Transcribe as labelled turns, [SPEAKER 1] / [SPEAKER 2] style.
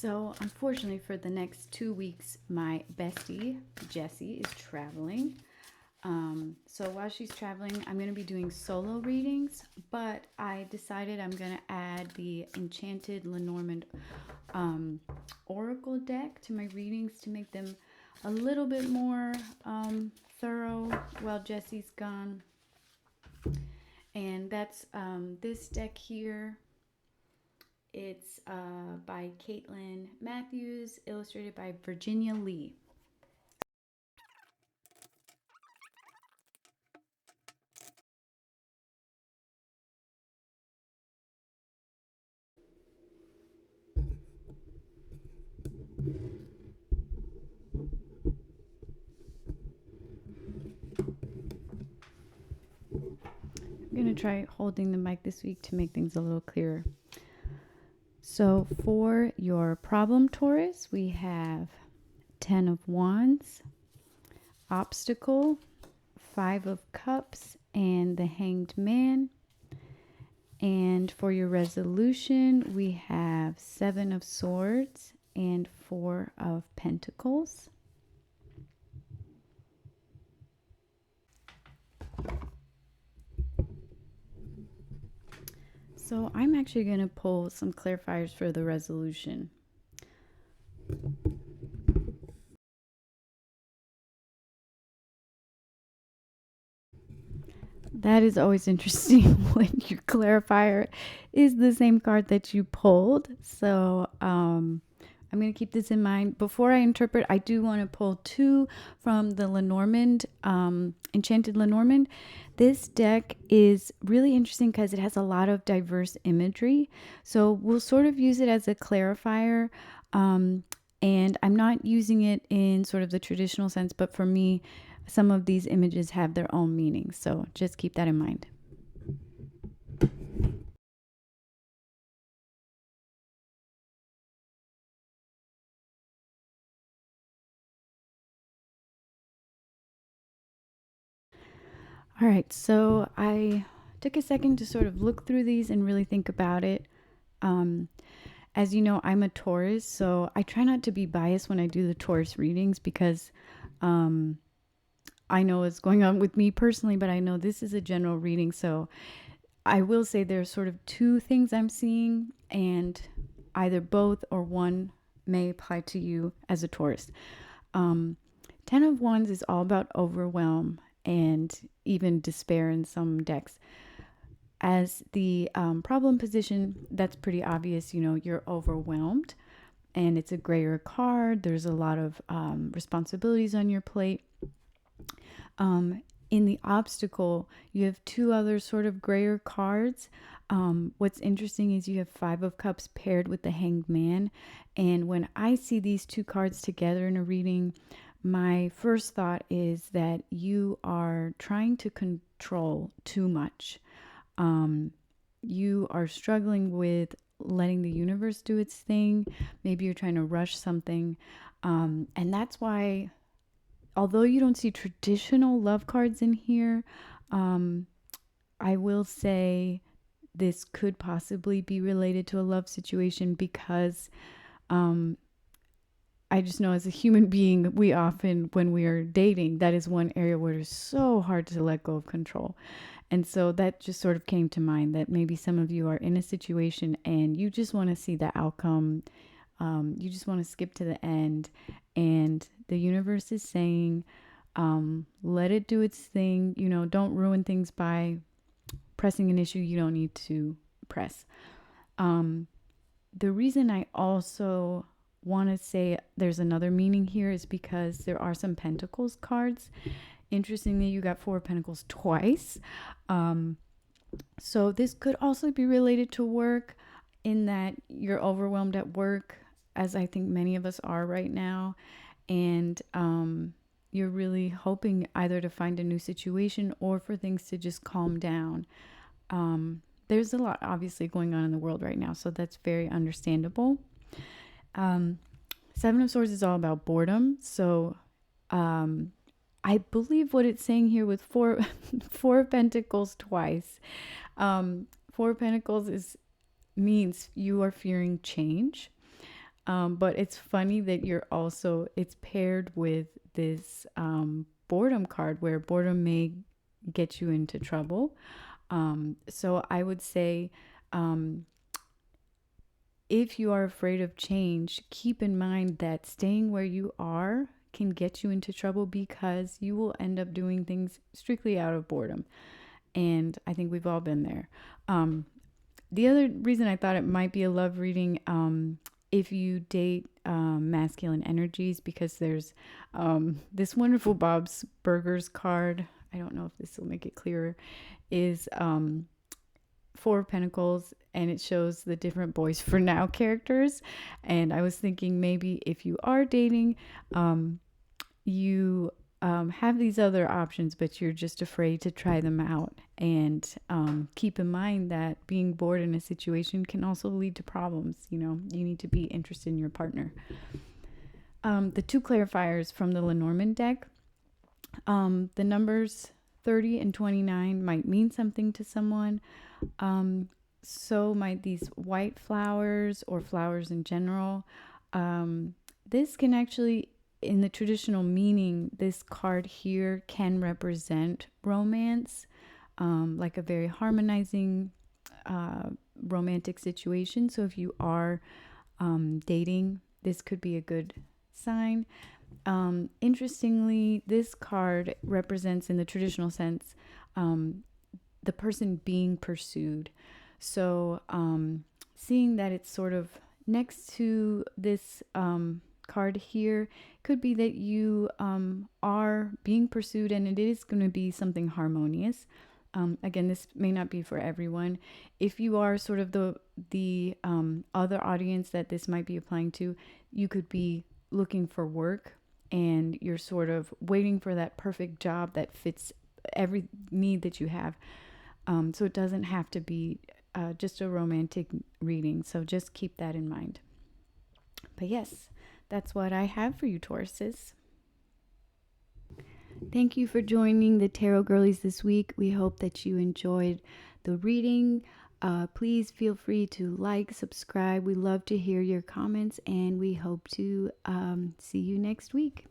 [SPEAKER 1] So, unfortunately, for the next 2 weeks, my bestie, Jessie, is traveling. So, while she's traveling, I'm going to be doing solo readings, but I decided I'm going to add the Enchanted Lenormand Oracle deck to my readings to make them a little bit more thorough while Jessie's gone. And that's this deck here. It's by Caitlin Matthews, illustrated by Virginia Lee. I'm going to try holding the mic this week to make things a little clearer. So for your problem, Taurus, we have 10 of Wands, Obstacle, 5 of Cups, and the Hanged Man. And for your resolution, we have 7 of Swords and 4 of Pentacles. So I'm actually going to pull some clarifiers for the resolution. That is always interesting when your clarifier is the same card that you pulled. So I'm going to keep this in mind. Before I interpret, I do want to pull 2 from the Lenormand, Enchanted Lenormand. This deck is really interesting because it has a lot of diverse imagery. So we'll sort of use it as a clarifier. And I'm not using it in sort of the traditional sense, but for me, some of these images have their own meanings. So just keep that in mind. All right, so I took a second to sort of look through these and really think about it. As you know, I'm a Taurus, so I try not to be biased when I do the Taurus readings because I know what's going on with me personally, but I know this is a general reading. So I will say there's sort of 2 things I'm seeing, and either both or one may apply to you as a Taurus. 10 of Wands is all about overwhelm and even despair in some decks. As the problem position, that's pretty obvious. You know, you're overwhelmed and it's a grayer card. There's a lot of responsibilities on your plate. In the obstacle, you have 2 other sort of grayer cards. What's interesting is you have 5 of Cups paired with the Hanged Man. And when I see these 2 cards together in a reading, my first thought is that you are trying to control too much. You are struggling with letting the universe do its thing. Maybe you're trying to rush something. And that's why, although you don't see traditional love cards in here, I will say this could possibly be related to a love situation because I just know as a human being, we often, when we are dating, that is one area where it's so hard to let go of control. And so that just sort of came to mind that maybe some of you are in a situation and you just want to see the outcome. You just want to skip to the end. And the universe is saying, let it do its thing. You know, don't ruin things by pressing an issue you don't need to press. The reason I also want to say there's another meaning here is because there are some Pentacles cards. Interestingly, you got 4 Pentacles twice. So this could also be related to work in that you're overwhelmed at work, as I think many of us are right now. And you're really hoping either to find a new situation or for things to just calm down. There's a lot obviously going on in the world right now, so that's very understandable. 7 of Swords is all about boredom. So I believe what it's saying here with 4 Pentacles twice. 4 Pentacles means you are fearing change. But it's funny that it's paired with this boredom card, where boredom may get you into trouble. So I would say, um, if you are afraid of change, keep in mind that staying where you are can get you into trouble, because you will end up doing things strictly out of boredom. And I think we've all been there. The other reason I thought it might be a love reading, if you date masculine energies, because there's this wonderful Bob's Burgers card. I don't know if this will make it clearer. Is Four of Pentacles, and it shows the different boys for now characters. And I was thinking, maybe if you are dating, you have these other options, but you're just afraid to try them out. And keep in mind that being bored in a situation can also lead to problems. You know, you need to be interested in your partner. The two clarifiers from the Lenormand deck, the numbers 30 and 29 might mean something to someone. So might these white flowers or flowers in general. This can actually, in the traditional meaning, this card here can represent romance, like a very harmonizing romantic situation. So if you are dating, this could be a good sign. Interestingly, this card represents, in the traditional sense, the person being pursued. So seeing that it's sort of next to this card here, could be that you are being pursued, and it is going to be something harmonious. Again, this may not be for everyone. If you are sort of the other audience that this might be applying to, you could be looking for work, and you're sort of waiting for that perfect job that fits every need that you have. So it doesn't have to be just a romantic reading. So just keep that in mind. But yes, that's what I have for you, Tauruses. Thank you for joining the Tarot Girlies this week. We hope that you enjoyed the reading. Please feel free to like, subscribe. We love to hear your comments, and we hope to see you next week.